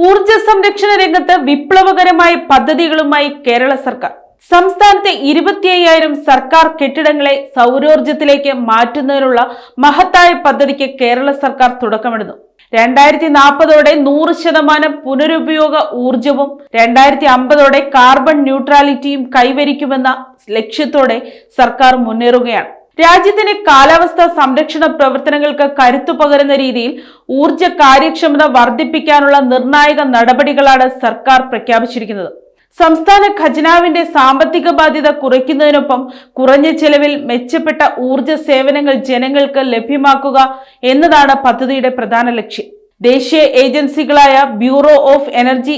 ഊർജ സംരക്ഷണ രംഗത്ത് വിപ്ലവകരമായ പദ്ധതികളുമായി കേരള സർക്കാർ. സംസ്ഥാനത്തെ 25,000 സർക്കാർ കെട്ടിടങ്ങളെ സൗരോർജത്തിലേക്ക് മാറ്റുന്നതിനുള്ള മഹത്തായ പദ്ധതിക്ക് കേരള സർക്കാർ തുടക്കമിടുന്നു. 2040ഓടെ 100% പുനരുപയോഗ ഊർജവും 2050ഓടെ കാർബൺ ന്യൂട്രാലിറ്റിയും കൈവരിക്കുമെന്ന ലക്ഷ്യത്തോടെ സർക്കാർ മുന്നേറുകയാണ്. രാജ്യത്തിന്റെ കാലാവസ്ഥാ സംരക്ഷണ പ്രവർത്തനങ്ങൾക്ക് കരുത്തു പകരുന്ന രീതിയിൽ ഊർജ കാര്യക്ഷമത വർദ്ധിപ്പിക്കാനുള്ള നിർണായക നടപടികളാണ് സർക്കാർ പ്രഖ്യാപിച്ചിരിക്കുന്നത്. സംസ്ഥാന ഖജനാവിന്റെ സാമ്പത്തിക ബാധ്യത കുറയ്ക്കുന്നതിനൊപ്പം കുറഞ്ഞ ചെലവിൽ മെച്ചപ്പെട്ട ഊർജ സേവനങ്ങൾ ജനങ്ങൾക്ക് ലഭ്യമാക്കുക എന്നതാണ് പദ്ധതിയുടെ പ്രധാന ലക്ഷ്യം. ദേശീയ ഏജൻസികളായ bureau of energy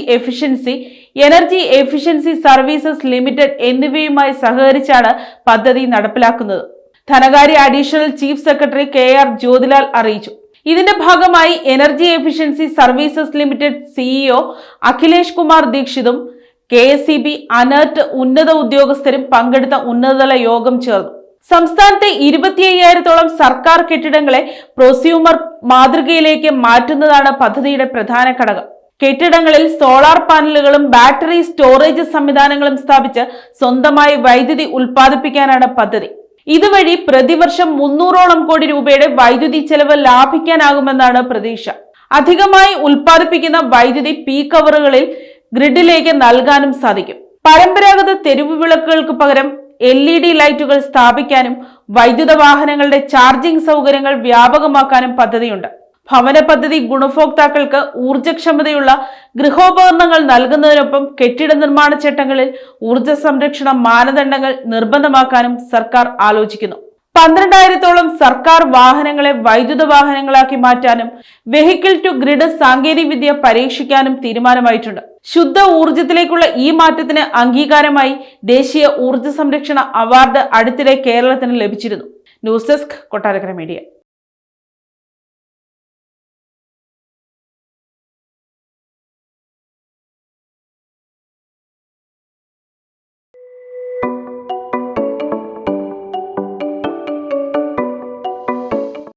efficiency services limited എന്നിവയുമായി സഹകരിച്ചാണ് പദ്ധതി നടപ്പിലാക്കുന്നത്. ധനകാര്യ additional chief secretary KR Jyothilal അറിയിച്ചു. ഇതിന്റെ ഭാഗമായി energy efficiency services limited CEO Akhilesh Kumar ദീക്ഷിതും KSEB അനർട്ട് ഉന്നത ഉദ്യോഗസ്ഥരും പങ്കെടുത്ത ഉന്നതതല യോഗം ചേർന്നു. സംസ്ഥാനത്തെ 25,000ഓളം സർക്കാർ കെട്ടിടങ്ങളെ പ്രൊസ്യൂമർ മാതൃകയിലേക്ക് മാറ്റുന്നതാണ് പദ്ധതിയുടെ പ്രധാന ഘടകം. കെട്ടിടങ്ങളിൽ സോളാർ പാനലുകളും ബാറ്ററി സ്റ്റോറേജ് സംവിധാനങ്ങളും സ്ഥാപിച്ച് സ്വന്തമായി വൈദ്യുതി ഉൽപ്പാദിപ്പിക്കാനാണ് പദ്ധതി. ഇതുവഴി പ്രതിവർഷം 300ഓളം കോടി രൂപയുടെ വൈദ്യുതി ചെലവ് ലാഭിക്കാനാകുമെന്നാണ് പ്രതീക്ഷ. അധികമായി ഉൽപ്പാദിപ്പിക്കുന്ന വൈദ്യുതി പീക്ക് അവറുകളിൽ ഗ്രിഡിലേക്ക് നൽകാനും സാധിക്കും. പരമ്പരാഗത തെരുവ് വിളക്കുകൾക്ക് പകരം LED ലൈറ്റുകൾ സ്ഥാപിക്കാനും വൈദ്യുത വാഹനങ്ങളുടെ ചാർജിംഗ് സൗകര്യങ്ങൾ വ്യാപകമാക്കാനും പദ്ധതിയുണ്ട്. ഭവന പദ്ധതി ഗുണഭോക്താക്കൾക്ക് ഊർജ്ജക്ഷമതയുള്ള ഗൃഹോപകരണങ്ങൾ നൽകുന്നതിനൊപ്പം കെട്ടിട നിർമ്മാണ ചട്ടങ്ങളിൽ ഊർജ്ജ സംരക്ഷണ മാനദണ്ഡങ്ങൾ നിർബന്ധമാക്കാനും സർക്കാർ ആലോചിക്കുന്നു. 12,000ഓളം സർക്കാർ വാഹനങ്ങളെ വൈദ്യുത വാഹനങ്ങളാക്കി മാറ്റാനും വെഹിക്കിൾ ടു ഗ്രിഡ് സാങ്കേതികവിദ്യ പരീക്ഷിക്കാനും തീരുമാനമായിട്ടുണ്ട്. ശുദ്ധ ഊർജത്തിലേക്കുള്ള ഈ മാറ്റത്തിന് അംഗീകാരമായി ദേശീയ ഊർജ്ജ സംരക്ഷണ അവാർഡ് അടുത്തിടെ കേരളത്തിന് ലഭിച്ചിരുന്നു. News desk, Kottarakkara media.